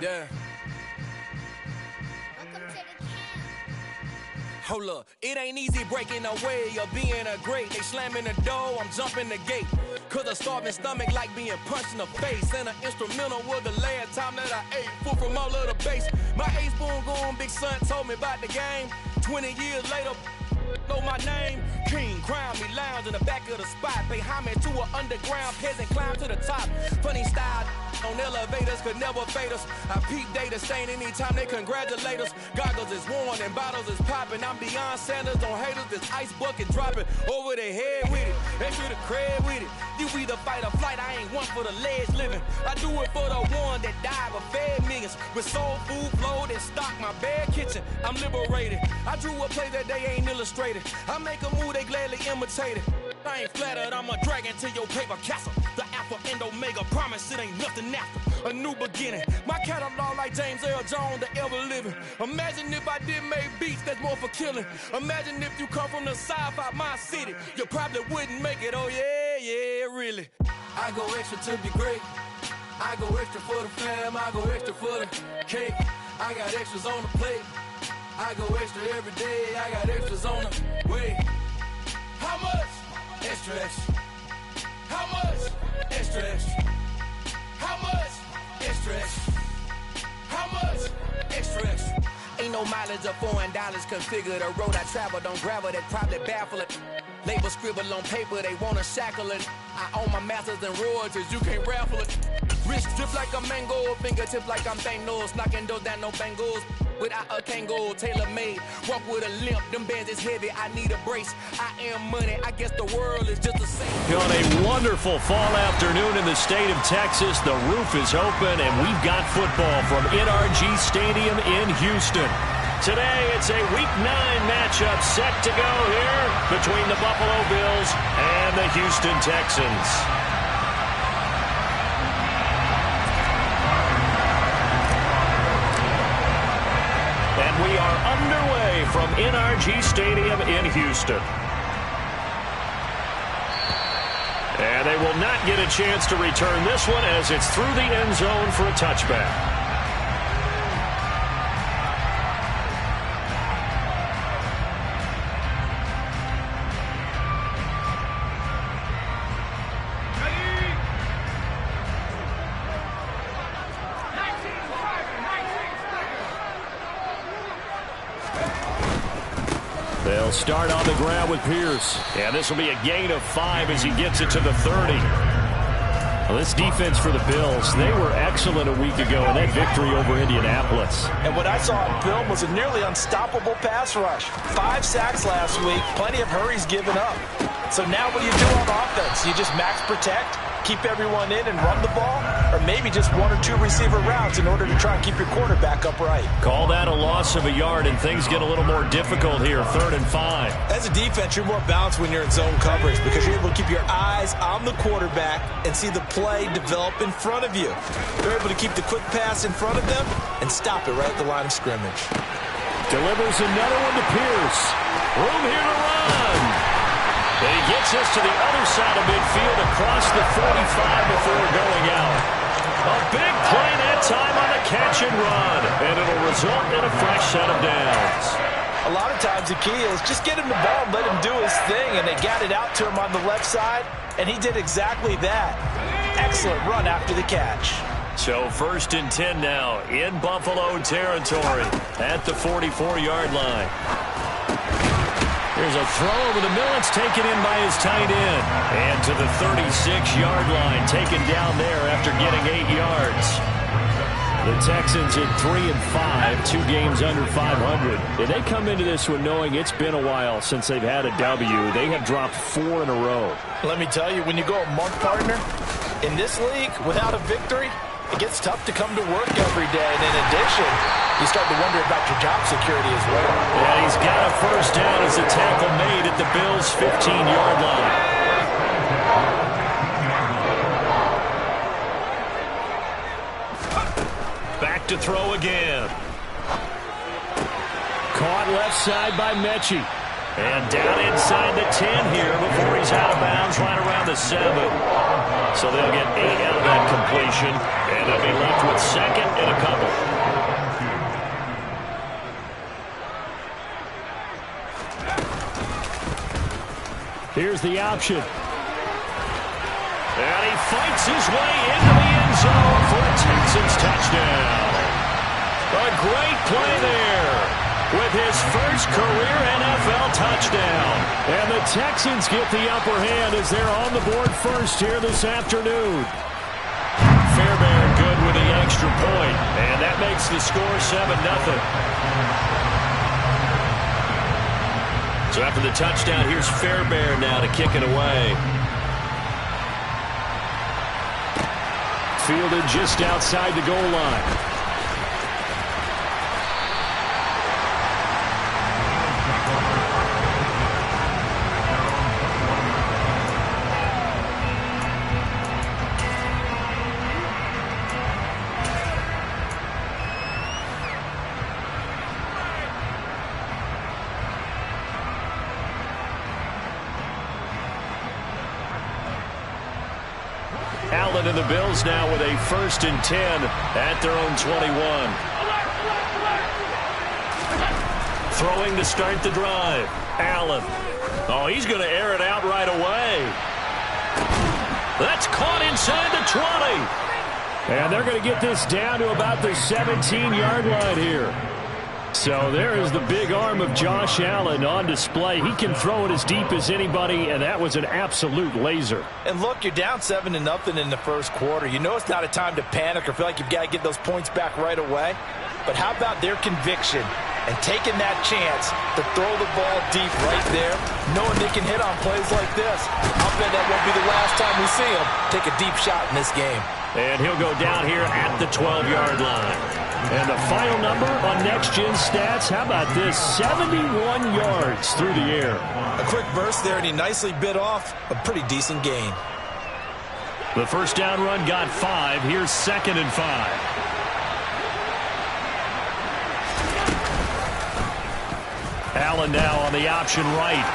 Yeah. Hold up, it ain't easy breaking away or being a great. They slamming the door, I'm jumping the gate. Cause a starving stomach like being punched in the face. And an instrumental was the last time that I ate. Food from all of the base. My ace boom going, big son told me about the game. 20 years later, know my name. King, crown me, lounge in the back of the spot. Pay homage to an underground peasant, climb to the top. Funny style on elevators could never fade us. I peep data stain anytime they congratulate us. Goggles is worn and bottles is popping. I'm beyond Sanders on haters. This ice bucket dropping over their head with it. Extra the cred with it. You either fight or flight. I ain't one for the ledge living. I do it for the one that died but fed millions. With soul food flowed and stock my bad kitchen. I'm liberated. I drew a play that they ain't illustrated. I make a move they gladly imitate it. I ain't flattered, I'm a dragon to your paper castle. The Alpha and Omega, promise it ain't nothing after. A new beginning. My catalog like James Earl Jones, the ever living. Imagine if I did make beats that's more for killing. Imagine if you come from the south out my city. You probably wouldn't make it, oh yeah, really. I go extra to be great. I go extra for the fam, I go extra for the cake. I got extras on the plate. I go extra every day, I got extras on the way. How much? Extra, extra. How much? Extra, extra. How much? Extra, extra. How much? Extra, extra. Ain't no mileage of $4 configure the road I travel. Don't gravel that probably baffle it. Label scribble on paper, they wanna shackle it. I own my masters and royalties, you can't raffle it. Wrist drip like a mango, fingertip like I'm Thanos. Knocking those down, no bangles. Without a Kango, tailor-made. Walk with a limp, them bands is heavy, I need a brace. I am money, I guess the world is just the same. On a wonderful fall afternoon in the state of Texas, the roof is open, and we've got football from NRG Stadium in Houston. Today, it's a Week 9 matchup set to go here between the Buffalo Bills and the Houston Texans. And we are underway from NRG Stadium in Houston. And they will not get a chance to return this one as it's through the end zone for a touchback. They'll start on the ground with Pierce. And this will be a gain of 5 as he gets it to the 30. Well, this defense for the Bills, they were excellent a week ago in that victory over Indianapolis. And what I saw on film was a nearly unstoppable pass rush. 5 sacks last week, plenty of hurries given up. So now what do you do on offense? You just max protect, keep everyone in and run the ball, or maybe just 1 or 2 receiver routes in order to try and keep your quarterback upright. Call that a loss of a yard, and things get a little more difficult here, 3rd and 5. As a defense, you're more balanced when you're in zone coverage because you're able to keep your eyes on the quarterback and see the play develop in front of you. They're able to keep the quick pass in front of them and stop it right at the line of scrimmage. Delivers another one to Pierce. Room here to run. And he gets us to the other side of midfield across the 45 before going out. A big play that time on the catch and run. And it'll result in a fresh set of downs. A lot of times the key is just get him the ball and let him do his thing. And they got it out to him on the left side. And he did exactly that. Excellent run after the catch. So 1st and 10 now in Buffalo territory at the 44-yard line. Here's a throw over the middle. It's taken in by his tight end. And to the 36-yard line, taken down there after getting 8 yards. The Texans at 3-5, 2 games under 500. And they come into this one knowing it's been a while since they've had a W. They have dropped 4 in a row. Let me tell you, when you go a month partner, in this league, without a victory, it gets tough to come to work every day. And in addition, you start to wonder about your job security as well. Yeah, he's got a first down as a tackle made at the Bills' 15-yard line. Back to throw again. Caught left side by Mechie. And down inside the 10 here before he's out of bounds right around the 7. So they'll get 8 out of that completion. And they'll be left with 2nd and a couple. Here's the option. And he fights his way into the end zone for a Texans touchdown. A great play there with his first career NFL touchdown. And the Texans get the upper hand as they're on the board first here this afternoon. Fairbairn good with the extra point, and that makes the score 7-0. So after the touchdown, here's Fairbairn now to kick it away. Fielded just outside the goal line. Allen and the Bills now with a 1st and 10 at their own 21. Throwing to start the drive. Allen. Oh, he's going to air it out right away. That's caught inside the 20. And they're going to get this down to about the 17-yard line here. So there is the big arm of Josh Allen on display. He can throw it as deep as anybody, and that was an absolute laser. And look, you're down 7-0 in the first quarter. You know it's not a time to panic or feel like you've got to get those points back right away. But how about their conviction and taking that chance to throw the ball deep right there, knowing they can hit on plays like this? I'll bet that won't be the last time we see them take a deep shot in this game. And he'll go down here at the 12-yard line. And the final number on Next Gen Stats, how about this? 71 yards through the air. A quick burst there, and he nicely bit off a pretty decent gain. The first down run got 5. Here's 2nd and 5. Allen now on the option right.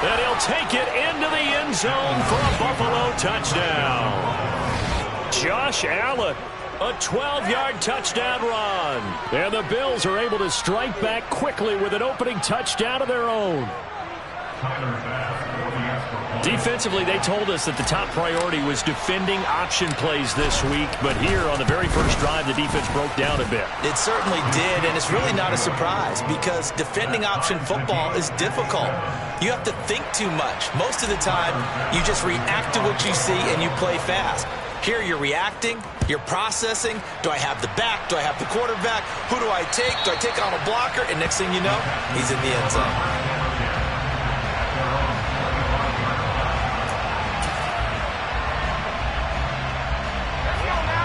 And he'll take it into the end zone for a Buffalo touchdown. Josh Allen, a 12-yard touchdown run. And the Bills are able to strike back quickly with an opening touchdown of their own. Defensively, they told us that the top priority was defending option plays this week. But here on the very first drive, the defense broke down a bit. It certainly did, and it's really not a surprise because defending option football is difficult. You have to think too much. Most of the time, you just react to what you see and you play fast. Here you're reacting, you're processing. Do I have the back? Do I have the quarterback? Who do I take? Do I take on a blocker? And next thing you know, he's in the end zone.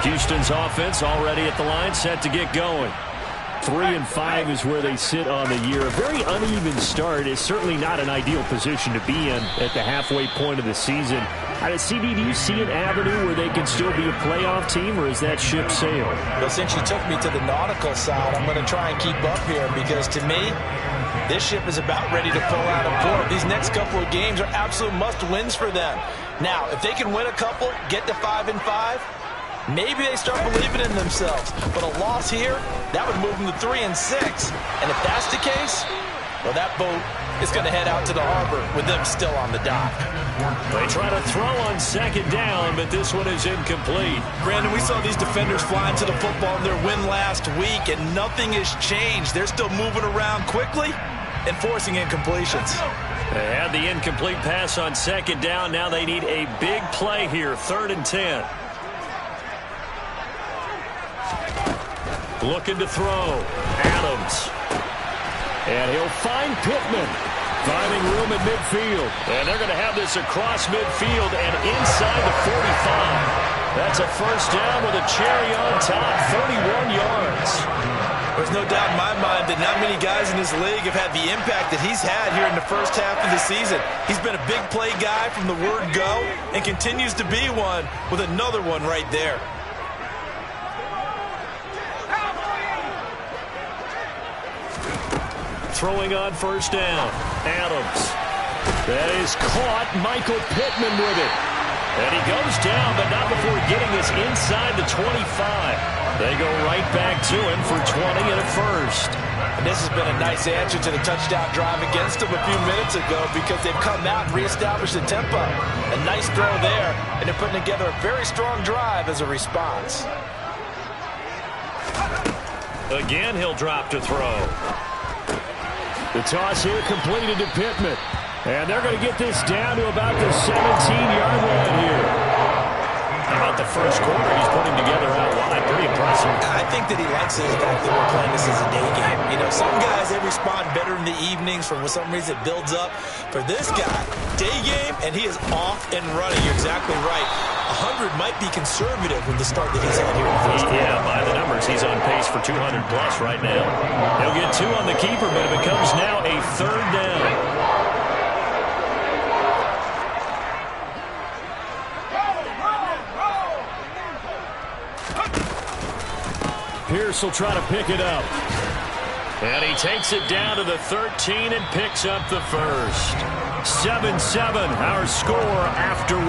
Houston's offense already at the line, set to get going. 3 and 5 is where they sit on the year. A very uneven start is certainly not an ideal position to be in at the halfway point of the season. CD, do you see an avenue where they can still be a playoff team, or is that ship sailed? Well, since you took me to the nautical side, I'm going to try and keep up here because to me, this ship is about ready to pull out of port. These next couple of games are absolute must-wins for them. Now, if they can win a couple, get to 5 and 5, maybe they start believing in themselves. But a loss here, that would move them to 3 and 6. And if that's the case, well, that boat is going to head out to the harbor with them still on the dock. They try to throw on 2nd down, but this one is incomplete. Brandon, we saw these defenders flying to the football in their win last week, and nothing has changed. They're still moving around quickly and forcing incompletions. They had the incomplete pass on 2nd down. Now they need a big play here, 3rd and 10. Looking to throw. Adams. And he'll find Pittman. Finding room at midfield. And they're going to have this across midfield and inside the 45. That's a first down with a cherry on top. 31 yards. There's no doubt in my mind that not many guys in this league have had the impact that he's had here in the first half of the season. He's been a big play guy from the word go and continues to be one with another one right there. Throwing on first down. Adams. That is caught. Michael Pittman with it. And he goes down, but not before getting us inside the 25. They go right back to him for 20 and a first. And this has been a nice answer to the touchdown drive against them a few minutes ago because they've come out and reestablished the tempo. A nice throw there, and they're putting together a very strong drive as a response. Again, he'll drop to throw. The toss here completed to Pittman. And they're going to get this down to about the 17-yard line here. How about the first quarter he's putting together out wide? Pretty impressive. I think that he likes the fact that we're playing this as a day game. You know, some guys, they respond better in the evenings for some reason it builds up. For this guy, day game, and he is off and running. You're exactly right. 100 might be conservative with the start that he's had here in the first quarter. Yeah, by the numbers, he's on pace for 200-plus right now. He'll get 2 on the keeper, but it becomes now a third down. Pierce will try to pick it up. And he takes it down to the 13 and picks up the first. 7-7, our score after 1.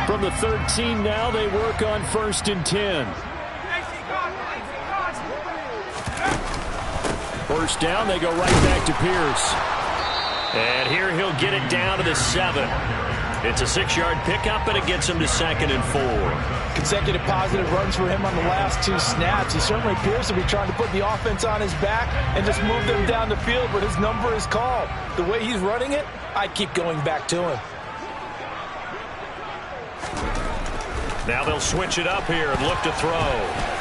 From the 13 now, they work on 1st and 10. First down, they go right back to Pierce. And here he'll get it down to the 7. It's a 6-yard pickup, and it gets him to 2nd and 4. Consecutive positive runs for him on the last 2 snaps. He certainly appears to be trying to put the offense on his back and just move them down the field, but his number is called. The way he's running it, I keep going back to him. Now they'll switch it up here and look to throw.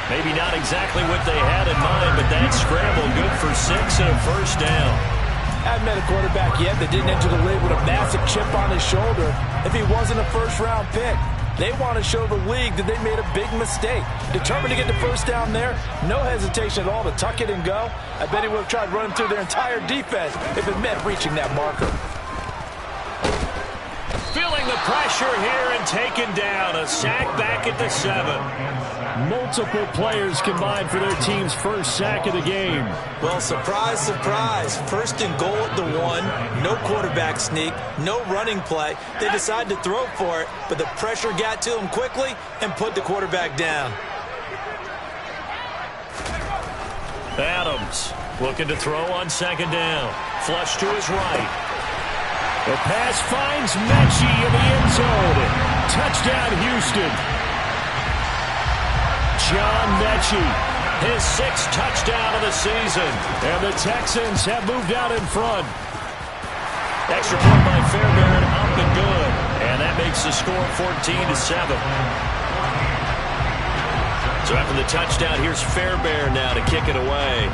Maybe not exactly what they had in mind, but that scramble good for 6 and a first down. I haven't met a quarterback yet that didn't enter the league with a massive chip on his shoulder if he wasn't a first-round pick. They want to show the league that they made a big mistake. Determined to get the first down there, no hesitation at all to tuck it and go. I bet he would have tried running through their entire defense if it meant reaching that marker. Feeling the pressure here and taken down. A sack back at the 7. Multiple players combined for their team's first sack of the game. Well, surprise, surprise. 1st and goal at the 1. No quarterback sneak. No running play. They decided to throw for it, but the pressure got to him quickly and put the quarterback down. Adams looking to throw on 2nd down. Flush to his right. The pass finds Mechie in the end zone. Touchdown, Houston. John Mechie, his 6th touchdown of the season. And the Texans have moved out in front. Extra point by Fairbairn, up and good. And that makes the score 14-7. So after the touchdown, here's Fairbairn now to kick it away.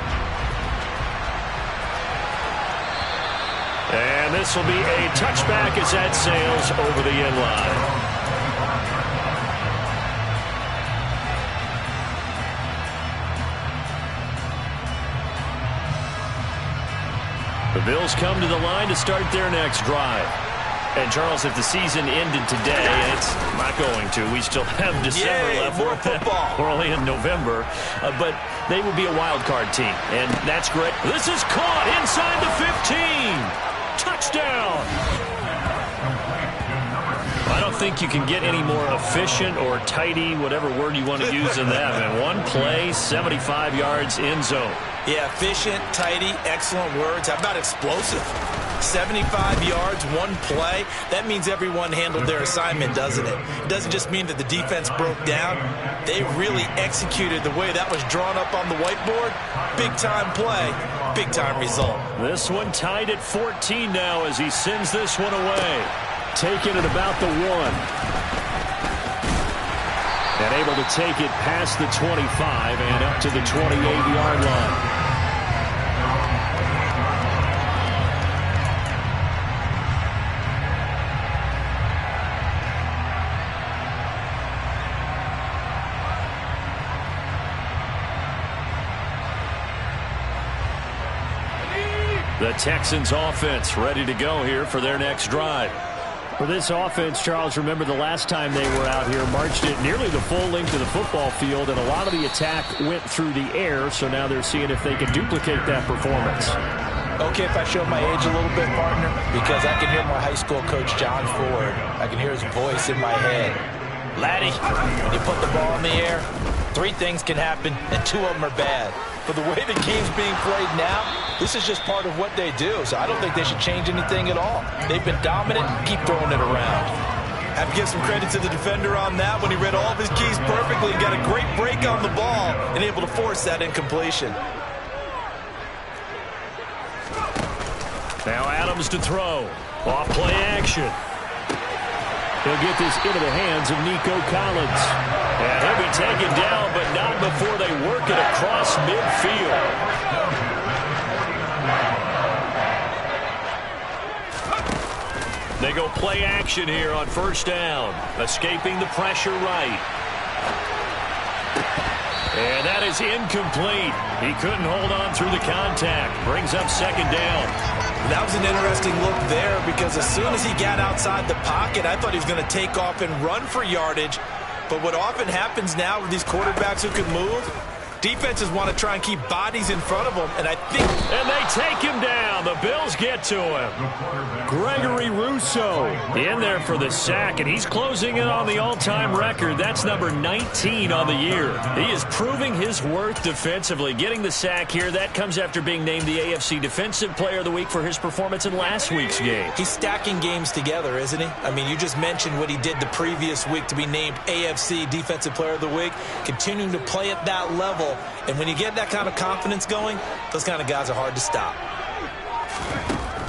And this will be a touchback as that sails over the end line. The Bills come to the line to start their next drive. And, Charles, if the season ended today, and it's not going to. We still have December left. More football. We're only in November. But they will be a wild card team, and that's great. This is caught inside the 15. Touchdown. I don't think you can get any more efficient or tidy, whatever word you want to use in that. Man, one play, 75 yards, end zone. Yeah, efficient, tidy, excellent words. How about explosive? 75 yards, one play. That means everyone handled their assignment, doesn't it? It doesn't just mean that the defense broke down. They really executed the way that was drawn up on the whiteboard. Big-time play, big-time result. This one tied at 14 now as he sends this one away. Taking it about the 1. And able to take it past the 25 and up to the 28-yard line. The Texans offense ready to go here for their next drive. For this offense, Charles, remember the last time they were out here, marched it nearly the full length of the football field, and a lot of the attack went through the air, so now they're seeing if they can duplicate that performance. Okay, if I show my age a little bit, partner, because I can hear my high school coach, John Ford. I can hear his voice in my head. Laddie, when you put the ball in the air, 3 things can happen, and 2 of them are bad. But the way the game's being played now, this is just part of what they do, so I don't think they should change anything at all. They've been dominant. Keep throwing it around. Have to give some credit to the defender on that when he read all of his keys perfectly and got a great break on the ball and able to force that incompletion. Now Adams to throw. Off play action. He'll get this into the hands of Nico Collins. And he'll be taken down, but not before they work it across midfield. They go play action here on first down. Escaping the pressure right. And that is incomplete. He couldn't hold on through the contact. Brings up second down. That was an interesting look there because as soon as he got outside the pocket, I thought he was going to take off and run for yardage. But what often happens now with these quarterbacks who can move, defenses want to try and keep bodies in front of them, and I think... And they take him down. The Bills get to him. Gregory Rousseau in there for the sack, and he's closing in on the all-time record. That's number 19 on the year. He is proving his worth defensively. Getting the sack here, that comes after being named the AFC Defensive Player of the Week for his performance in last week's game. He's stacking games together, isn't he? I mean, you just mentioned what he did the previous week to be named AFC Defensive Player of the Week, continuing to play at that level. And when you get that kind of confidence going, those kind of guys are hard to stop.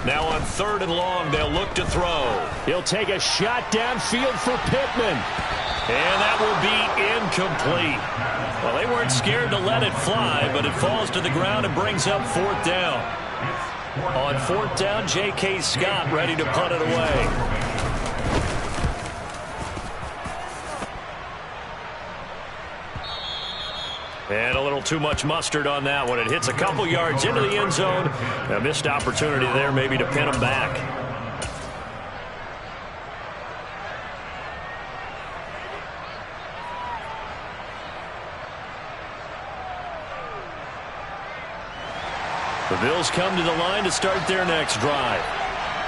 Now on 3rd and long, they'll look to throw. He'll take a shot downfield for Pittman. And that will be incomplete. Well, they weren't scared to let it fly, but it falls to the ground and brings up 4th down. On 4th down, J.K. Scott ready to punt it away. And a little too much mustard on that one. It hits a couple yards into the end zone. A missed opportunity there maybe to pin him back. The Bills come to the line to start their next drive.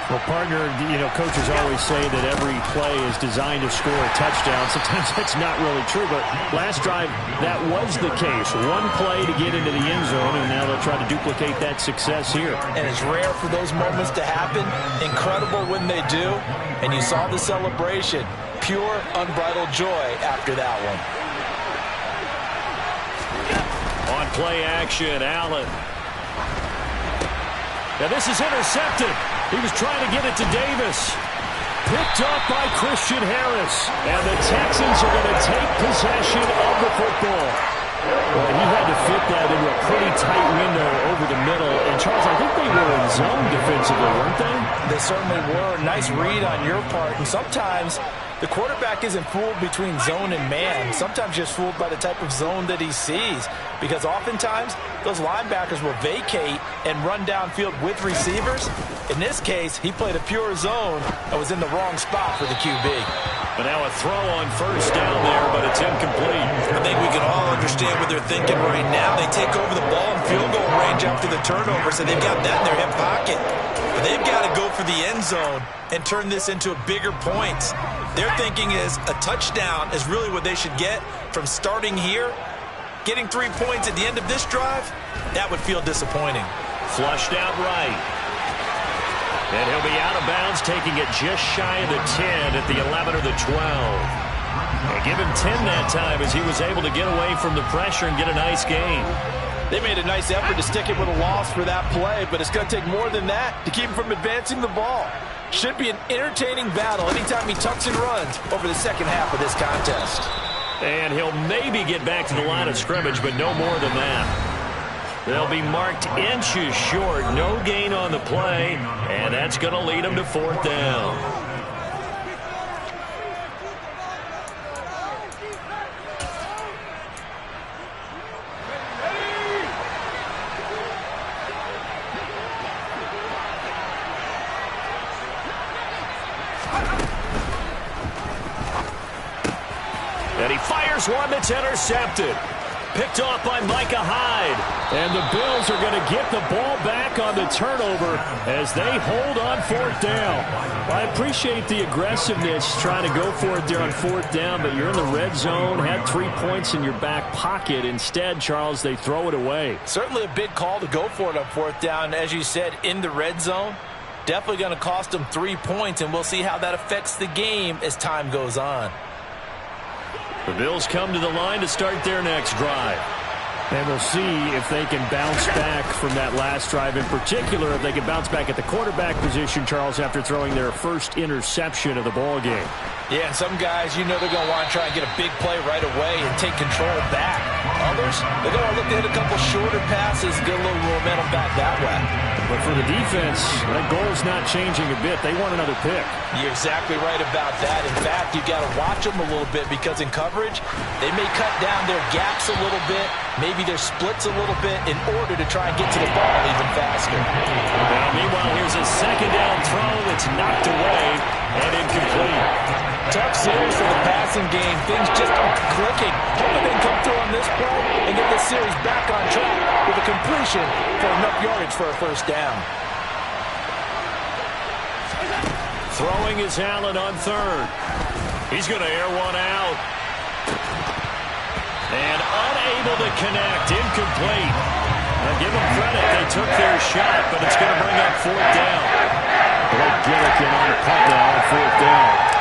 Well, partner, you know, coaches always say that every play is designed to score a touchdown. Sometimes that's not really true, but last drive, that was the case. One play to get into the end zone, and now they'll try to duplicate that success here. And it's rare for those moments to happen. Incredible when they do. And you saw the celebration. Pure, unbridled joy after that one. On play action, Allen. Now this is intercepted. He was trying to get it to Davis. Picked up by Christian Harris. And the Texans are going to take possession of the football. Well, he had to fit that into a pretty tight window over the middle. And, Charles, I think they were in zone defensively, weren't they? They certainly were. Nice read on your part. And sometimes the quarterback isn't fooled between zone and man. Sometimes just fooled by the type of zone that he sees. Because oftentimes, those linebackers will vacate and run downfield with receivers. In this case, he played a pure zone and was in the wrong spot for the QB. But now a throw on first down there, but it's incomplete. I think we can all understand what they're thinking right now. They take over the ball in field goal range after the turnover, so they've got that in their hip pocket. But they've got to go for the end zone and turn this into bigger points. Their thinking is a touchdown is really what they should get from starting here. Getting 3 points at the end of this drive, that would feel disappointing. Flushed out right. And he'll be out of bounds, taking it just shy of the 10 at the 11 or the 12. And give him 10 that time as he was able to get away from the pressure and get a nice gain. They made a nice effort to stick it with a loss for that play, but it's going to take more than that to keep him from advancing the ball. Should be an entertaining battle anytime he tucks and runs over the second half of this contest. And he'll maybe get back to the line of scrimmage, but no more than that. They'll be marked inches short. No gain on the play, and that's going to lead them to 4th down. Here's one that's intercepted. Picked off by Micah Hyde. And the Bills are going to get the ball back on the turnover as they hold on 4th down. I appreciate the aggressiveness trying to go for it there on 4th down, but you're in the red zone, had 3 points in your back pocket. Instead, Charles, they throw it away. Certainly a big call to go for it on 4th down. As you said, in the red zone, definitely going to cost them 3 points, and we'll see how that affects the game as time goes on. The Bills come to the line to start their next drive. And we'll see if they can bounce back from that last drive. In particular, if they can bounce back at the quarterback position, Charles, after throwing their first interception of the ball game. Yeah, and some guys, you know they're going to want to try and get a big play right away and take control back. Others, they're going to look to hit a couple shorter passes, get a little momentum back that way. But for the defense, that goal's not changing a bit. They want another pick. You're exactly right about that. In fact, you've got to watch them a little bit because in coverage, they may cut down their gaps a little bit, maybe their splits a little bit in order to try and get to the ball even faster. Now, meanwhile, here's a second down throw that's knocked away and incomplete. Tough series for the passing game. Things just aren't clicking. Hoping they can come through on this play and get this series back on track with a completion for enough yardage for a first down. Throwing is Allen on 3rd. He's going to air one out. And unable to connect. Incomplete. Now give them credit. They took their shot, but it's going to bring up 4th down. Blake Gillikin on the punt now on 4th down.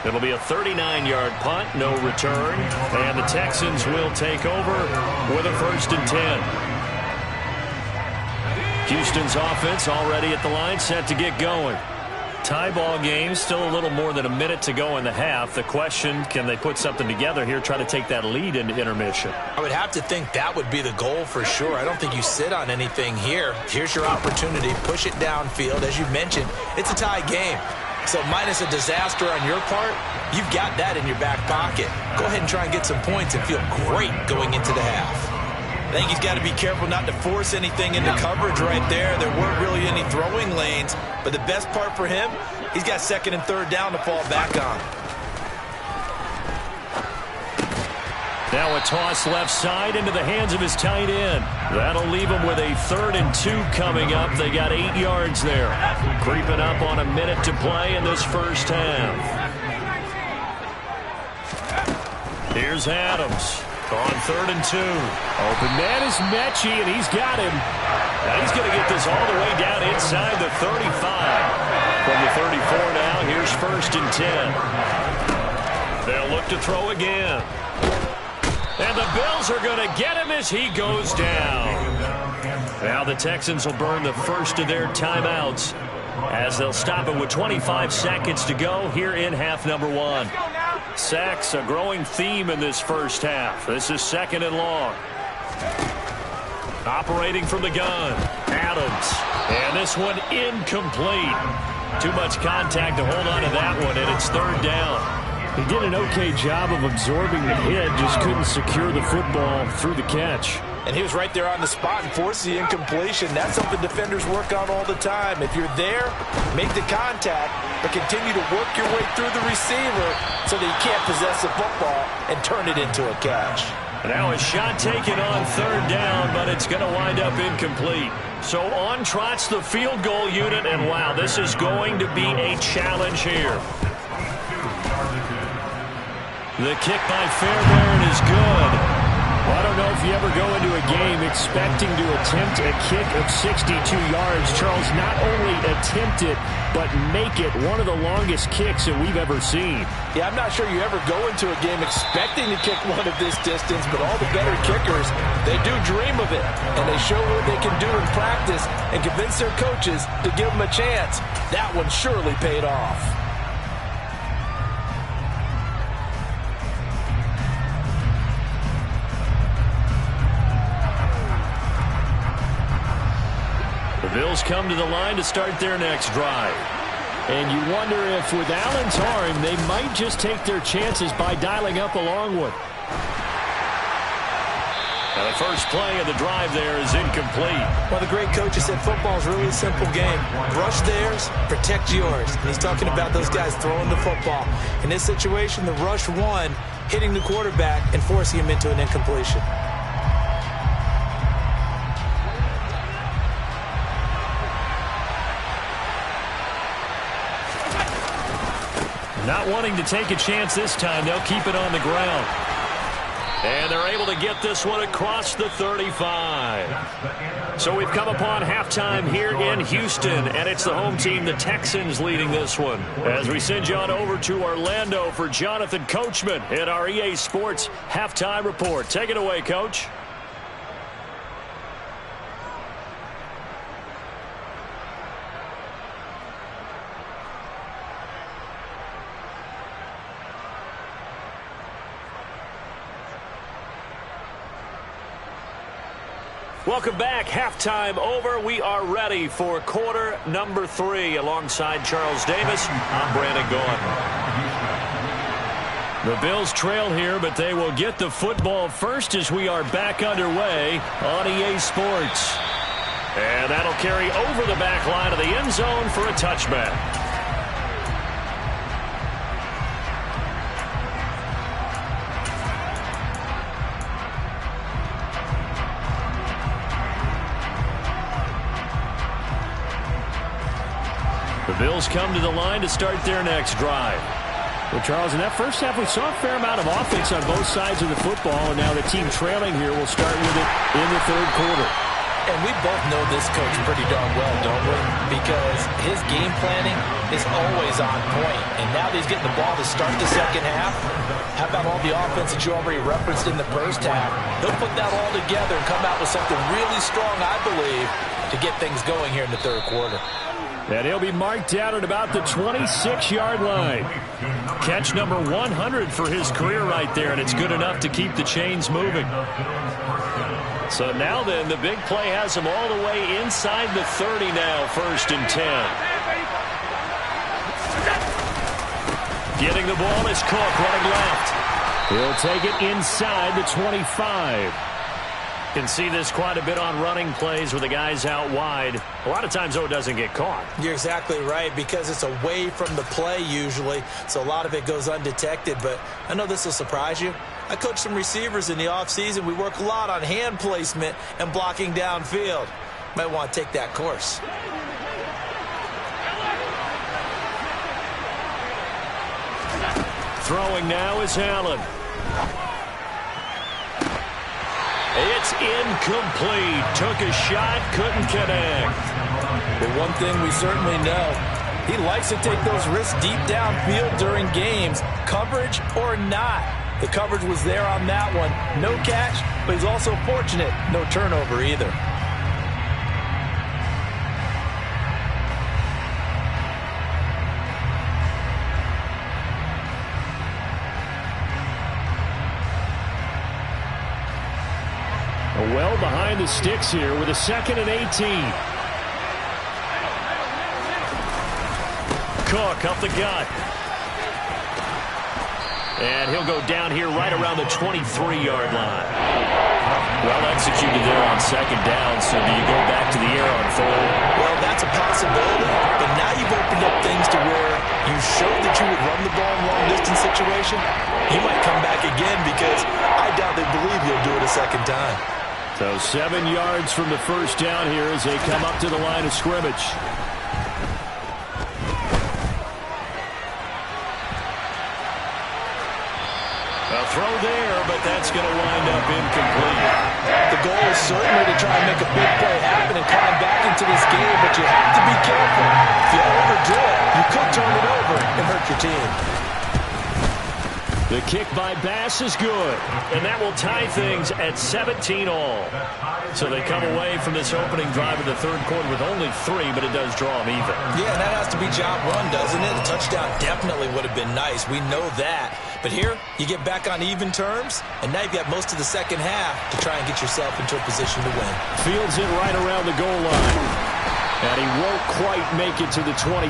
It'll be a 39-yard punt, no return, and the Texans will take over with a 1st and 10. Houston's offense already at the line, set to get going. Tie ball game, still a little more than a minute to go in the half. The question, can they put something together here, try to take that lead into intermission? I would have to think that would be the goal for sure. I don't think you sit on anything here. Here's your opportunity. Push it downfield. As you mentioned, it's a tie game. So minus a disaster on your part, you've got that in your back pocket. Go ahead and try and get some points and feel great going into the half. I think he's got to be careful not to force anything into coverage right there. There weren't really any throwing lanes. But the best part for him, he's got 2nd and 3rd down to fall back on. Now a toss left side into the hands of his tight end. That'll leave him with a 3rd and 2 coming up. They got 8 yards there. Creeping up on a minute to play in this first half. Here's Adams on 3rd and 2. Open man is Mechie, and he's got him. And he's going to get this all the way down inside the 35. From the 34 now, here's 1st and 10. They'll look to throw again. And the Bills are going to get him as he goes down. Now the Texans will burn the first of their timeouts as they'll stop it with 25 seconds to go here in half number 1. Sacks, a growing theme in this first half. This is 2nd and long. Operating from the gun, Adams. And this one incomplete. Too much contact to hold on to that one, and it's 3rd down. He did an okay job of absorbing the hit, just couldn't secure the football through the catch. And he was right there on the spot and forced the incompletion. That's something defenders work on all the time. If you're there, make the contact, but continue to work your way through the receiver so that he can't possess the football and turn it into a catch. Now a shot taken on 3rd down, but it's going to wind up incomplete. So on trots the field goal unit, and wow, this is going to be a challenge here. The kick by Fairbairn is good. Well, I don't know if you ever go into a game expecting to attempt a kick of 62 yards. Charles, not only attempt it, but make it one of the longest kicks that we've ever seen. Yeah, I'm not sure you ever go into a game expecting to kick one of this distance, but all the better kickers, they do dream of it, and they show what they can do in practice and convince their coaches to give them a chance. That one surely paid off. The Bills come to the line to start their next drive. And you wonder if with Allen's arm, they might just take their chances by dialing up a long one. Now the first play of the drive there is incomplete. Well, the great coach has said football is really a simple game. Rush theirs, protect yours. And he's talking about those guys throwing the football. In this situation, the rush won, hitting the quarterback and forcing him into an incompletion. Not wanting to take a chance this time, they'll keep it on the ground. And they're able to get this one across the 35. So we've come upon halftime here in Houston, and it's the home team, the Texans, leading this one. As we send you on over to Orlando for Jonathan Coachman in our EA Sports Halftime Report. Take it away, Coach. Welcome back. Halftime over. We are ready for quarter number 3. Alongside Charles Davis, I'm Brandon Gaughan. The Bills trail here, but they will get the football first as we are back underway on EA Sports. And that'll carry over the back line of the end zone for a touchback. The Bills come to the line to start their next drive. Well, Charles, in that first half, we saw a fair amount of offense on both sides of the football, and now the team trailing here will start with it in the third quarter. And we both know this coach pretty darn well, don't we? Because his game planning is always on point. And now that he's getting the ball to start the second half, how about all the offense that you already referenced in the first half? He'll put that all together and come out with something really strong, I believe, to get things going here in the third quarter. And he'll be marked down at about the 26-yard line. Catch number 100 for his career right there, and it's good enough to keep the chains moving. So now then, the big play has him all the way inside the 30 now, 1st and 10. Getting the ball is Cook running left. He'll take it inside the 25. Can see this quite a bit on running plays with the guys out wide. A lot of times, though, it doesn't get caught. You're exactly right, because it's away from the play usually, so a lot of it goes undetected. But I know this will surprise you. I coach some receivers in the offseason. We work a lot on hand placement and blocking downfield. Might want to take that course. Throwing now is Allen. It's incomplete. Took a shot, couldn't connect. But one thing we certainly know, he likes to take those risks deep downfield during games, coverage or not. The coverage was there on that one. No catch, but he's also fortunate. No turnover either. Well behind the sticks here with a 2nd and 18. Cook up the gut. And he'll go down here right around the 23-yard line. Well executed there on 2nd down, so do you go back to the air on 3rd? Well, that's a possibility, but now you've opened up things to where you showed that you would run the ball in long-distance situation. You might come back again, because I doubt they believe you'll do it a second time. So 7 yards from the first down here as they come up to the line of scrimmage. A throw there, but that's going to wind up incomplete. The goal is certainly to try and make a big play happen and climb back into this game, but you have to be careful. If you overdo it, you could turn it over and hurt your team. The kick by Bass is good, and that will tie things at 17 all. So they come away from this opening drive in the third quarter with only 3, but it does draw them even. Yeah, and that has to be job one, doesn't it? A touchdown definitely would have been nice. We know that. But here, you get back on even terms, and now you've got most of the second half to try and get yourself into a position to win. Fields it right around the goal line. And he won't quite make it to the 25.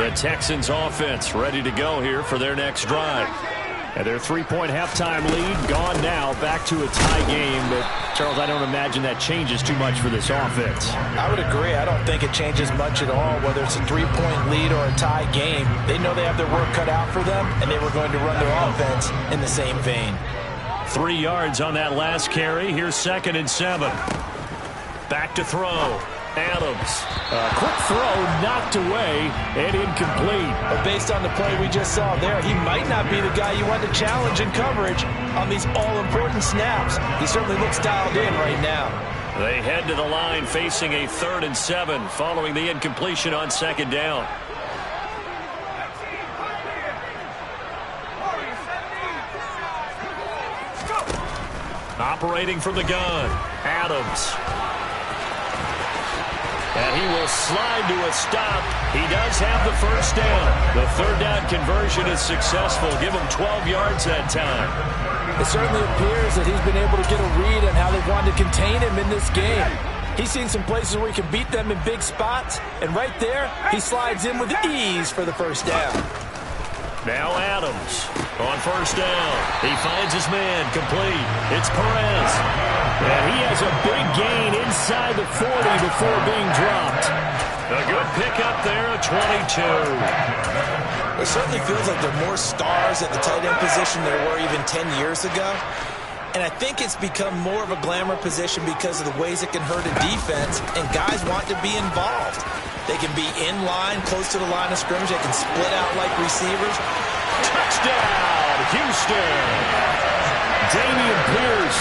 The Texans offense ready to go here for their next drive. And their 3-point halftime lead gone now, back to a tie game. But, Charles, I don't imagine that changes too much for this offense. I would agree. I don't think it changes much at all, whether it's a 3-point lead or a tie game. They know they have their work cut out for them, and they were going to run their offense in the same vein. 3 yards on that last carry. Here's 2nd and 7. Back to throw. Adams. A quick throw knocked away and incomplete. But based on the play we just saw there, he might not be the guy you want to challenge in coverage on these all-important snaps. He certainly looks dialed in right now. They head to the line facing a 3rd and 7 following the incompletion on 2nd down. Operating from the gun, Adams. And he will slide to a stop. He does have the first down. The 3rd down conversion is successful. Give him 12 yards that time. It certainly appears that he's been able to get a read on how they've wanted to contain him in this game. He's seen some places where he can beat them in big spots, and right there, he slides in with ease for the first down. Now Adams on first down. He finds his man complete. It's Perez. And he has a big gain inside the 40 before being dropped. A good pickup there, a 22. It certainly feels like there are more stars at the tight end position than there were even 10 years ago. And I think it's become more of a glamour position because of the ways it can hurt a defense, and guys want to be involved. They can be in line, close to the line of scrimmage. They can split out like receivers. Touchdown, Houston. Damian Pierce,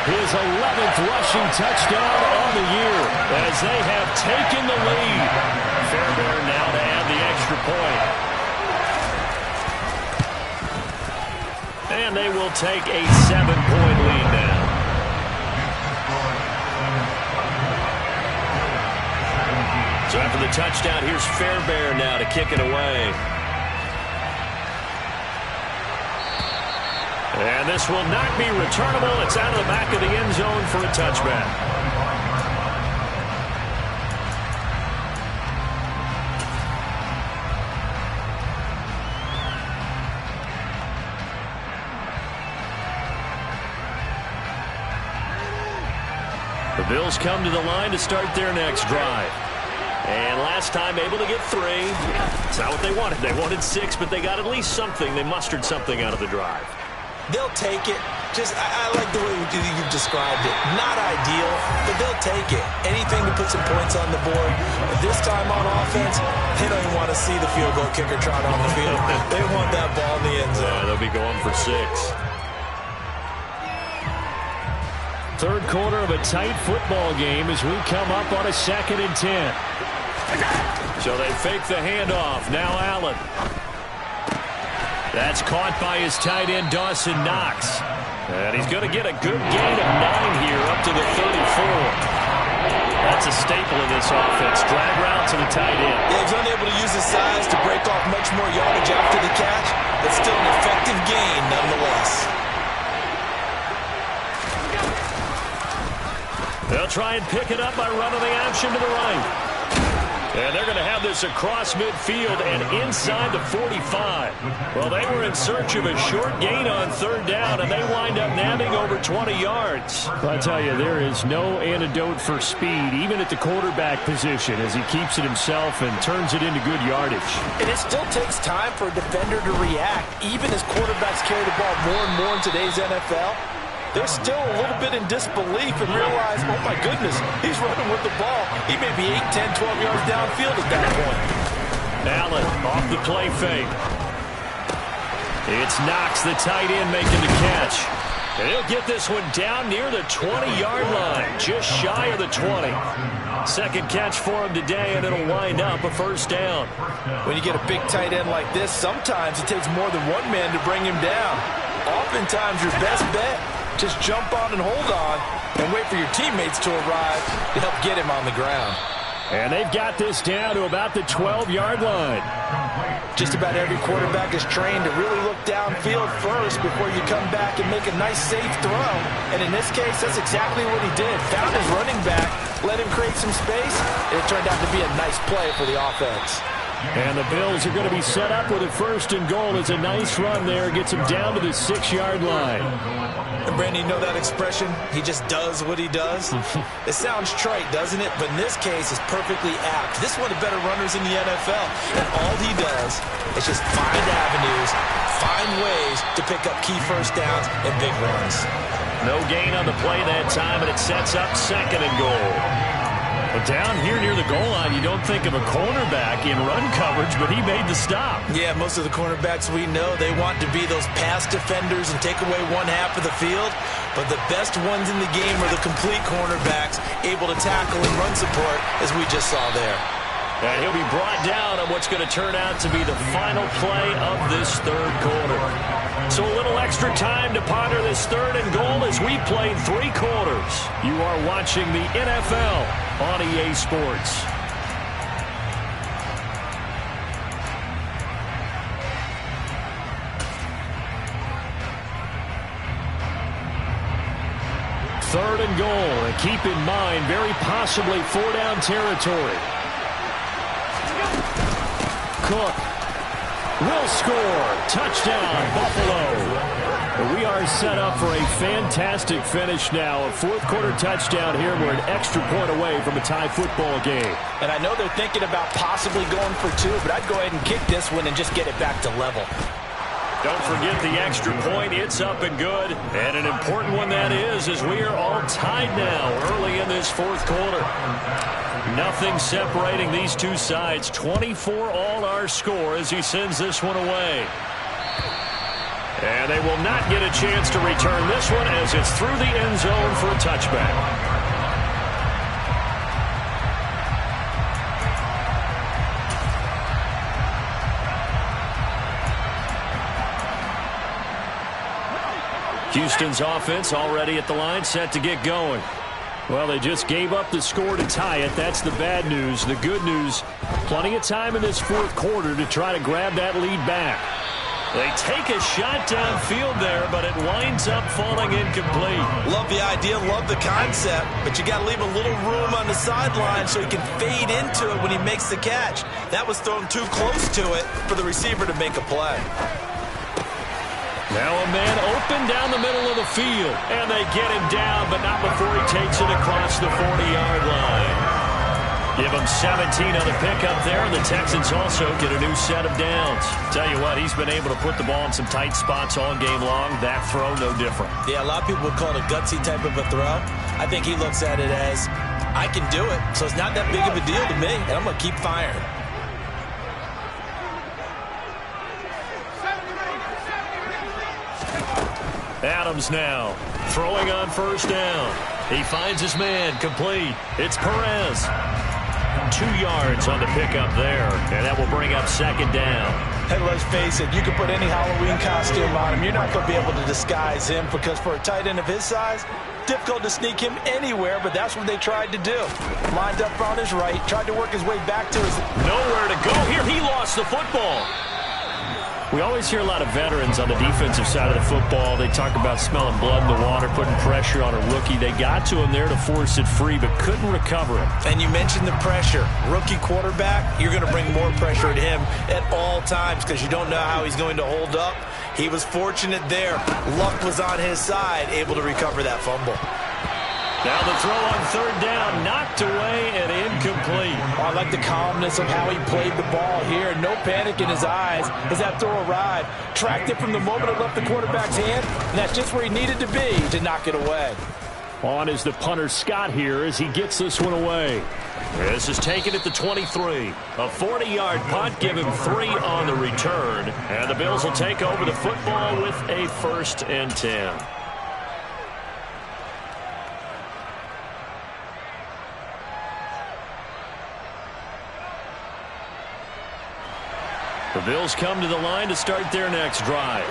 his 11th rushing touchdown on the year as they have taken the lead. Fairbairn now to add the extra point. And they will take a 7-point lead now. So after the touchdown, here's Fairbairn now to kick it away. And this will not be returnable. It's out of the back of the end zone for a touchback. The Bills come to the line to start their next drive. And last time able to get 3. It's not what they wanted. They wanted 6, but they got at least something. They mustered something out of the drive. They'll take it. I like the way you've described it. Not ideal, but they'll take it. Anything to put some points on the board. But this time on offense, they don't even want to see the field goal kicker trot on the field. They want that ball in the end zone. Yeah, they'll be going for 6. Third quarter of a tight football game as we come up on a 2nd and 10. So they fake the handoff. Now Allen. That's caught by his tight end, Dawson Knox. And he's going to get a good gain of 9 here up to the 34. That's a staple of this offense. Drag route to the tight end. Yeah, he's unable to use his size to break off much more yardage after the catch, but still an effective gain nonetheless. They'll try and pick it up by running the option to the right. And they're going to have this across midfield and inside the 45. Well, they were in search of a short gain on 3rd down, and they wind up nabbing over 20 yards. I tell you, there is no antidote for speed, even at the quarterback position, as he keeps it himself and turns it into good yardage. And it still takes time for a defender to react, even as quarterbacks carry the ball more and more in today's NFL. They're still a little bit in disbelief and realize, oh my goodness, he's running with the ball. He may be 8, 10, 12 yards downfield at that point. Allen off the play fake. It's Knox, the tight end, making the catch. And he'll get this one down near the 20-yard line, just shy of the 20. Second catch for him today, and it'll wind up a first down. When you get a big tight end like this, sometimes it takes more than one man to bring him down. Oftentimes, your best bet, just jump on and hold on and wait for your teammates to arrive to help get him on the ground. And they've got this down to about the 12-yard line. Just about every quarterback is trained to really look downfield first before you come back and make a nice, safe throw. And in this case, that's exactly what he did. Found his running back, let him create some space, and it turned out to be a nice play for the offense. And the Bills are going to be set up with a 1st and goal. It's a nice run there. Gets him down to the 6-yard line. And Brandon, you know that expression? He just does what he does? It sounds trite, doesn't it? But in this case, it's perfectly apt. This is one of the better runners in the NFL. And all he does is just find avenues, find ways to pick up key first downs and big runs. No gain on the play that time, and it sets up 2nd and goal. But down here near the goal line, you don't think of a cornerback in run coverage, but he made the stop. Yeah, most of the cornerbacks we know, they want to be those pass defenders and take away one half of the field. But the best ones in the game are the complete cornerbacks, able to tackle and run support, as we just saw there. And he'll be brought down on what's going to turn out to be the final play of this 3rd quarter. So a little extra time to ponder this 3rd and goal as we played 3 quarters. You are watching the NFL on EA Sports. Third and goal, and keep in mind, very possibly 4-down territory. Cook will score. Touchdown, Buffalo. We are set up for a fantastic finish now. A 4th quarter touchdown here. We're an extra point away from a tie football game. And I know they're thinking about possibly going for 2, but I'd go ahead and kick this one and just get it back to level. Don't forget the extra point. It's up and good. And an important one that is, as we are all tied now early in this 4th quarter. Nothing separating these two sides. 24 all our score as he sends this one away. And they will not get a chance to return this one as it's through the end zone for a touchback. Houston's offense already at the line, set to get going. Well, they just gave up the score to tie it. That's the bad news. The good news, plenty of time in this 4th quarter to try to grab that lead back. They take a shot downfield there, but it winds up falling incomplete. Love the idea, love the concept, but you got to leave a little room on the sideline so he can fade into it when he makes the catch. That was thrown too close to it for the receiver to make a play. Now a man open down the middle of the field, and they get him down, but not before he takes it across the 40-yard line. Give him 17 on the pickup there, and the Texans also get a new set of downs. Tell you what, he's been able to put the ball in some tight spots all game long. That throw, no different. Yeah, a lot of people would call it a gutsy type of a throw. I think he looks at it as, I can do it, so it's not that big of a deal to me, and I'm going to keep firing. Adams now throwing on 1st down. He finds his man, complete. It's Perez. 2 yards on the pickup there, and that will bring up 2nd down. Hey, let's face it, you can put any Halloween costume on him. You're not going to be able to disguise him because for a tight end of his size, difficult to sneak him anywhere, but that's what they tried to do. Lined up on his right, tried to work his way back to his... Nowhere to go here. He lost the football. We always hear a lot of veterans on the defensive side of the football. They talk about smelling blood in the water, putting pressure on a rookie. They got to him there to force it free, but couldn't recover it. And you mentioned the pressure. Rookie quarterback, you're going to bring more pressure at him at all times because you don't know how he's going to hold up. He was fortunate there. Luck was on his side, able to recover that fumble. Now the throw on 3rd down, knocked away and incomplete. Oh, I like the calmness of how he played the ball here. No panic in his eyes as that throw arrived. Tracked it from the moment it left the quarterback's hand, and that's just where he needed to be to knock it away. On is the punter Scott here as he gets this one away. This is taken at the 23. A 40-yard punt, give him 3 on the return. And the Bills will take over the football with a 1st and 10. The Bills come to the line to start their next drive.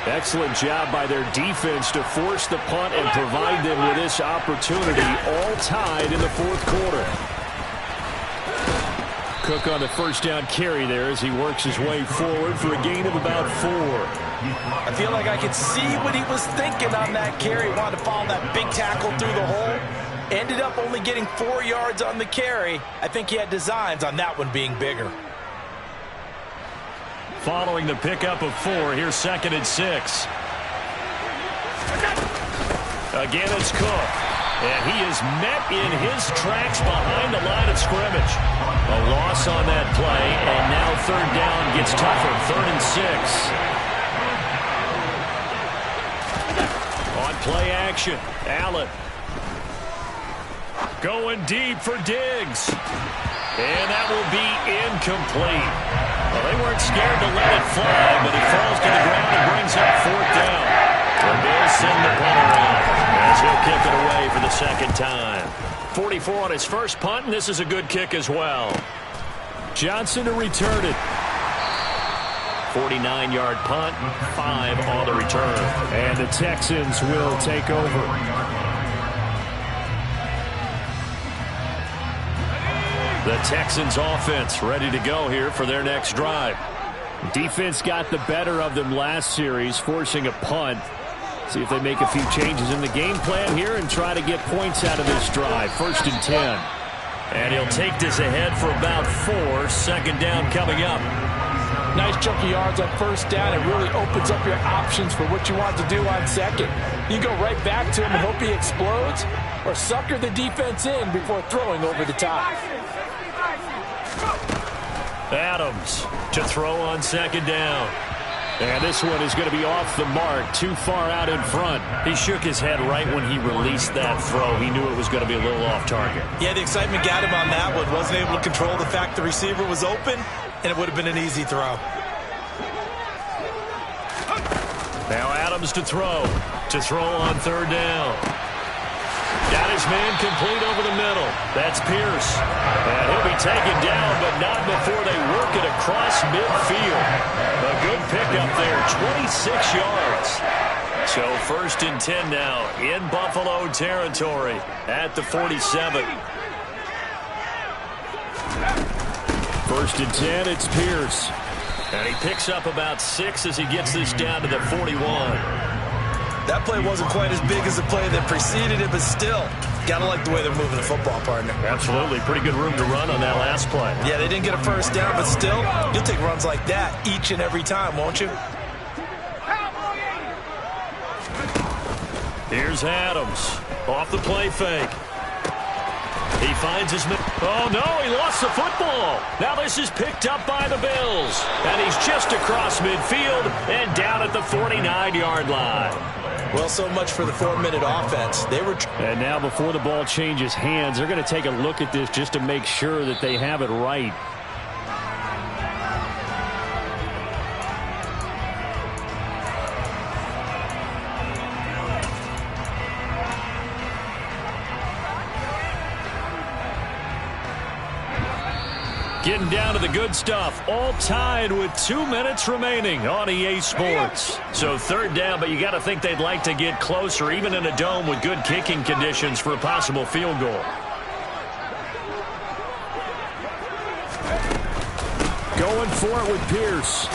Excellent job by their defense to force the punt and provide them with this opportunity, all tied in the 4th quarter. Cook on the 1st down carry there as he works his way forward for a gain of about 4. I feel like I could see what he was thinking on that carry. Wanted to follow that big tackle through the hole. Ended up only getting 4 yards on the carry. I think he had designs on that one being bigger. following the pickup of 4. Here's 2nd and 6. Again, it's Cook. And he is met in his tracks behind the line of scrimmage. A loss on that play, and now 3rd down gets tougher. 3rd and 6. On play action, Allen. Going deep for Diggs. And that will be incomplete. Well, they weren't scared to let it fly, but it falls to the ground and brings up 4th down. The Bills send the punter out as he'll kick it away for the 2nd time. 44 on his first punt, and this is a good kick as well. Johnson to return it. 49-yard punt, 5 on the return. And the Texans will take over. The Texans offense ready to go here for their next drive. Defense got the better of them last series, forcing a punt. See if they make a few changes in the game plan here and try to get points out of this drive. 1st and 10. And he'll take this ahead for about 4. 2nd down coming up. Nice chunk of yards on 1st down. It really opens up your options for what you want to do on 2nd. You go right back to him and hope he explodes, or sucker the defense in before throwing over the top. Adams to throw on 2nd down. And this one is going to be off the mark, too far out in front. He shook his head right when he released that throw. He knew it was going to be a little off target. Yeah, the excitement got him on that one. Wasn't able to control the fact the receiver was open, and it would have been an easy throw. Now Adams to throw on 3rd down. Got his man complete over the middle. That's Pierce. And he'll be taken down, but not before they work it across midfield. A good pickup there, 26 yards. So 1st and 10 now in Buffalo territory at the 47. 1st and 10, it's Pierce. And he picks up about 6 as he gets this down to the 41. That play wasn't quite as big as the play that preceded it, but still, gotta like the way they're moving the football, partner. Absolutely. Pretty good room to run on that last play. Yeah, they didn't get a 1st down, but still, you'll take runs like that each and every time, won't you? Here's Adams. Off the play fake. He finds his man. Oh, no, he lost the football. Now this is picked up by the Bills. And he's just across midfield and down at the 49-yard line. Well, so much for the 4-minute offense. And now before the ball changes hands, they're going to take a look at this just to make sure that they have it right. Getting down to the good stuff. All tied with 2 minutes remaining on EA Sports. So 3rd down, but you got to think they'd like to get closer, even in a dome with good kicking conditions for a possible field goal. Going for it with Pierce.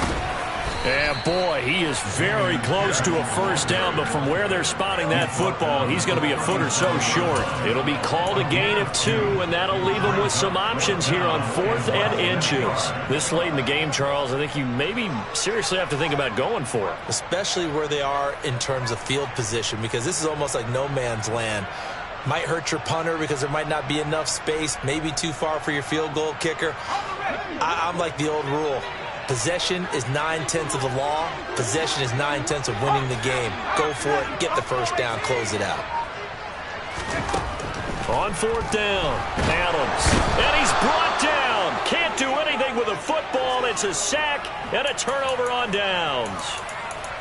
And boy, he is very close to a 1st down, but from where they're spotting that football, he's going to be a foot or so short. It'll be called a gain of 2, and that'll leave him with some options here on 4th and inches. This late in the game, Charles, I think you maybe seriously have to think about going for it. Especially where they are in terms of field position, because this is almost like no man's land. Might hurt your punter because there might not be enough space, maybe too far for your field goal kicker. I'm like the old rule. Possession is 9/10 of the law. Possession is 9/10 of winning the game. Go for it. Get the 1st down. Close it out. On 4th down, Adams. And he's brought down. Can't do anything with a football. It's a sack and a turnover on downs.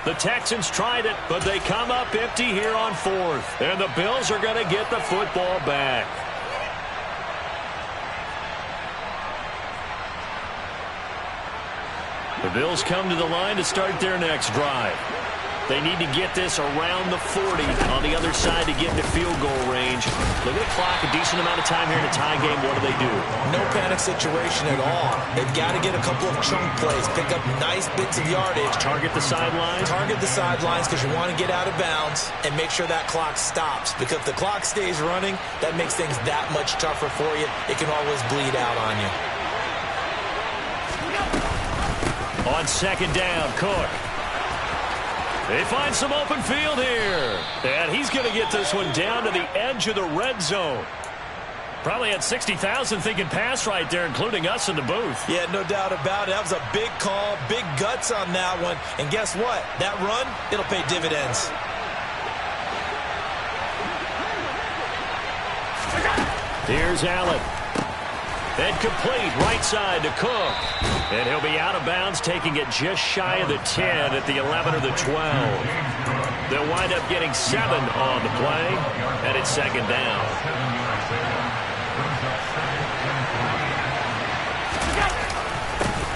The Texans tried it, but they come up empty here on 4th. And the Bills are going to get the football back. The Bills come to the line to start their next drive. They need to get this around the 40 on the other side to get into field goal range. Look at the clock, a decent amount of time here in a tie game. What do? No panic situation at all. They've got to get a couple of chunk plays, pick up nice bits of yardage. Target the sidelines? Target the sidelines because you want to get out of bounds and make sure that clock stops. Because if the clock stays running, that makes things that much tougher for you. It can always bleed out on you. On on second down, Cook. They find some open field here. And he's going to get this one down to the edge of the red zone. Probably had 60,000 thinking pass right there, including us in the booth. Yeah, no doubt about it. That was a big call, big guts on that one. And guess what? That run, it'll pay dividends. Here's Allen. And complete right side to Cook. And he'll be out of bounds, taking it just shy of the 10 at the 11 or the 12. They'll wind up getting 7 on the play, and it's second down.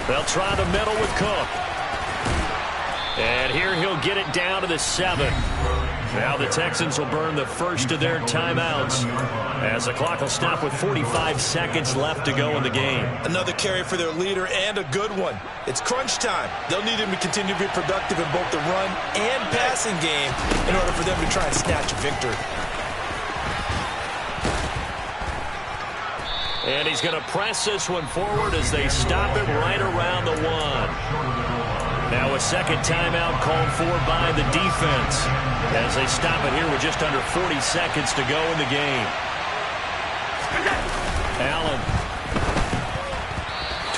They'll try the middle with Cook. And here he'll get it down to the 7. Now the Texans will burn the first of their timeouts as the clock will stop with 45 seconds left to go in the game. Another carry for their leader and a good one. It's crunch time. They'll need him to continue to be productive in both the run and passing game in order for them to try and snatch a victory. And he's going to press this one forward as they stop him right around the 1. Now a second timeout called for by the defense as they stop it here with just under 40 seconds to go in the game. Allen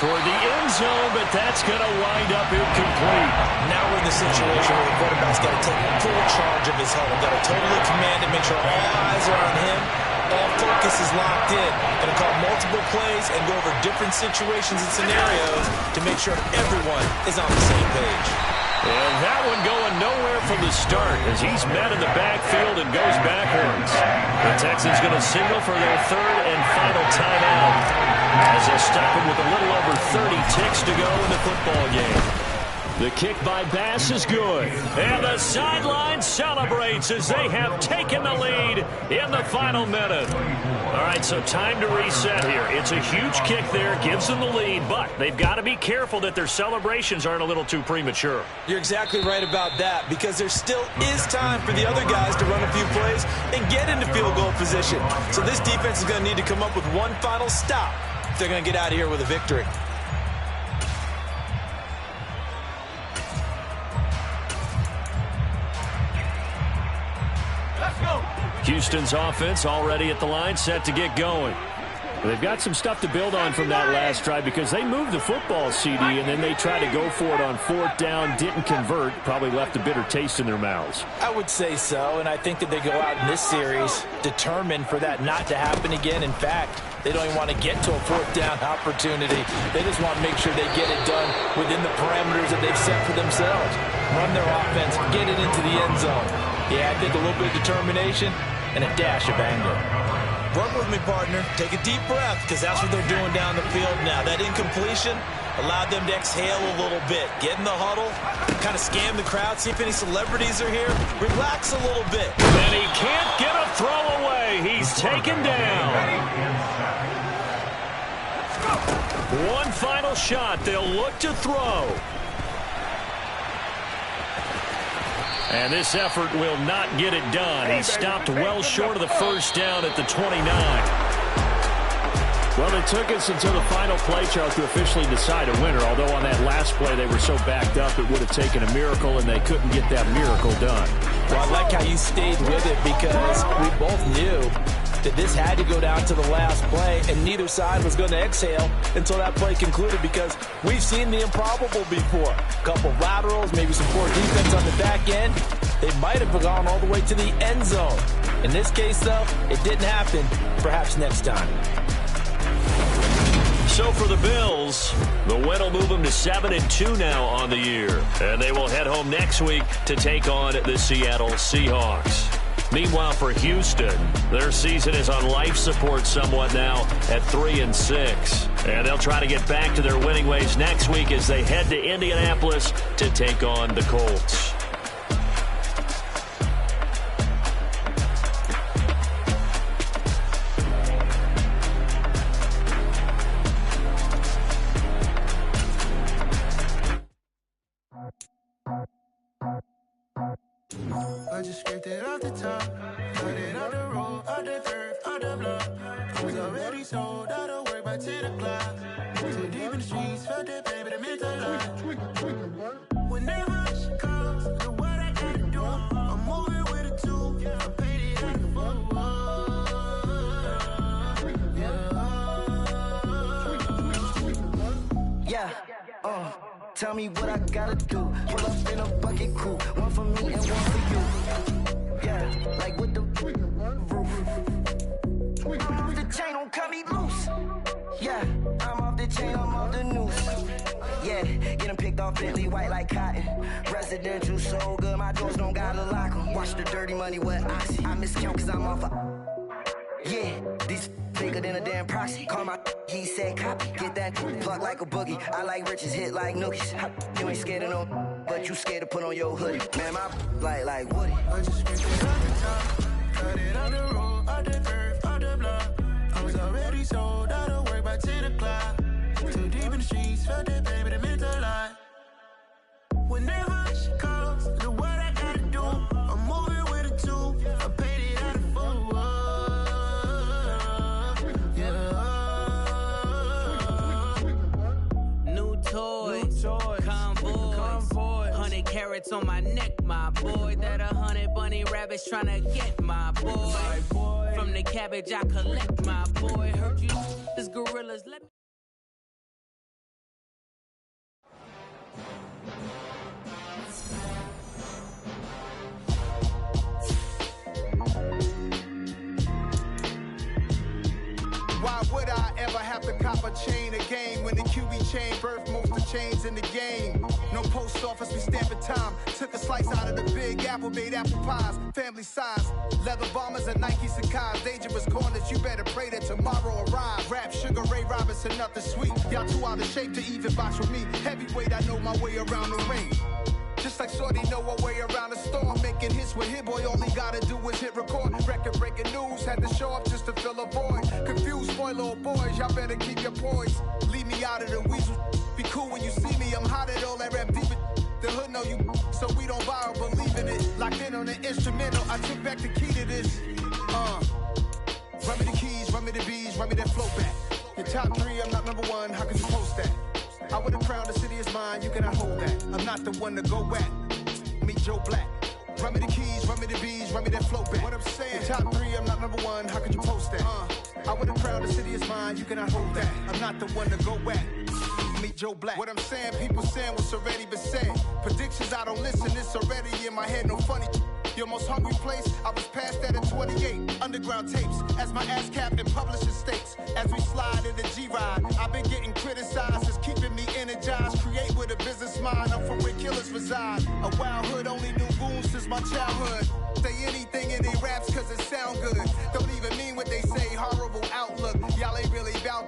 toward the end zone, but that's going to wind up incomplete. Now we're in the situation where the quarterback's got to take full charge of his huddle. Got to totally command it, make sure all eyes are on him. All focus is locked in. Going to call multiple plays and go over different situations and scenarios to make sure everyone is on the same page. And that one going nowhere from the start as he's met in the backfield and goes backwards. The Texans going to signal for their third and final timeout as they'll stop him with a little over 30 ticks to go in the football game. The kick by Bass is good. And the sideline celebrates as they have taken the lead in the final minute. All right, so time to reset here. It's a huge kick there, gives them the lead, but they've got to be careful that their celebrations aren't a little too premature. You're exactly right about that because there still is time for the other guys to run a few plays and get into field goal position. So this defense is going to need to come up with one final stop if they're going to get out of here with a victory. Houston's offense already at the line, set to get going. They've got some stuff to build on from that last drive because they moved the football, CD, and then they tried to go for it on fourth down, didn't convert, probably left a bitter taste in their mouths. I would say so, and I think that they go out in this series determined for that not to happen again. In fact, they don't even want to get to a fourth down opportunity. They just want to make sure they get it done within the parameters that they've set for themselves. Run their offense, get it into the end zone. Yeah, I think a little bit of determination and a dash of anger. Work with me, partner. Take a deep breath because that's what they're doing down the field now. That incompletion allowed them to exhale a little bit. Get in the huddle, kind of scan the crowd, see if any celebrities are here. Relax a little bit. And he can't get a throw away. He's taken down. One final shot. They'll look to throw. And this effort will not get it done. He stopped well short of the first down at the 29. Well, it took us until the final play, Charles, to officially decide a winner, although on that last play they were so backed up it would have taken a miracle, and they couldn't get that miracle done. Well, I like how you stayed with it because we both knew that this had to go down to the last play, and neither side was going to exhale until that play concluded because we've seen the improbable before. A couple laterals, maybe some poor defense on the back end. They might have gone all the way to the end zone. In this case, though, it didn't happen. Perhaps next time. So for the Bills, the win will move them to 7-2 now on the year. And they will head home next week to take on the Seattle Seahawks. Meanwhile, for Houston, their season is on life support somewhat now at 3-6. And they'll try to get back to their winning ways next week as they head to Indianapolis to take on the Colts. I just scraped it off the top, cut it off the road, off the turf, off the block. I was already sold, out of work by 10 o'clock. Too deep in the streets, felt that pain. baby, the mental lie. Whenever she calls, the what I gotta do, I'm moving with it too. I paid it like a fool. Tell me what I gotta do. Pull up in a bucket crew, one for me and one for you. Yeah, like with the roof. I'm off the chain, don't cut me loose. Yeah, I'm off the chain, I'm off the noose. Yeah, get them picked off Bentley, white like cotton. Residential so good, my doors don't gotta lock 'em. Watch the dirty money with oxy. I miscount cause I'm off yeah, these bigger than a damn proxy. Call my he said copy. Get that plug like a boogie. I like riches, hit like nookies. You ain't scared of no, but you scared to put on your hoodie. Man, my like Woody. I just scraped it off the top, cut it on the road, on the curve, on the block. I was already sold out of work by 10 o'clock. Too deep in the streets, felt that baby, the mental lie. Whenever she calls, the what I gotta do, I'm moving with it too. I paid it out of full. Convoy. 100 carats on my neck, my boy. That 100 bunny rabbits tryna get my boy. From the cabbage I collect, my boy. Heard you this gorillas, let me. Why would I ever have to cop a chain again when the QB chain birthed most of chains in the game? No post office, we stamping time. Took a slice out of the big apple, made apple pies, family size. Leather bombers and Nike Sacai's. Dangerous corners, you better pray that tomorrow arrive. Rap, Sugar Ray Robinson, nothing sweet. Y'all too out of shape to even box with me. Heavyweight, I know my way around the ring. Just like Shorty know her way around the storm. Making hits with Hit Boy, all he gotta do is hit record. Record breaking news, had to show up just to fill a void. Confused boy, little boys, y'all better keep your poise. Leave me out of the weasel. Be cool when you see me, I'm hot at all that rap deep. The hood know you, so we don't borrow, believe in it. Locked in on the instrumental, I took back the key to this. Run me the keys, run me the bees, run me that flow back. Your top 3, I'm not number 1, how could you post that? I would've crowned the city is mine, you cannot hold that. I'm not the one to go back. Meet Joe Black. Run me the keys, run me the bees, run me that flow back. What I'm saying, your top 3, I'm not number 1, how could you post that? I would've crowned the city is mine, you cannot hold that. I'm not the one to go back. Meet Joe Black. What I'm saying, people saying what's already been said. Predictions, I don't listen, it's already in my head, no funny. Your most hungry place, I was past that at 28. Underground tapes, as my ass capped in publishing states. As we slide in the G-Ride, I've been getting criticized, it's keeping me energized. Create with a business mind, I'm from where killers reside. A wild hood, only knew goons since my childhood. Say anything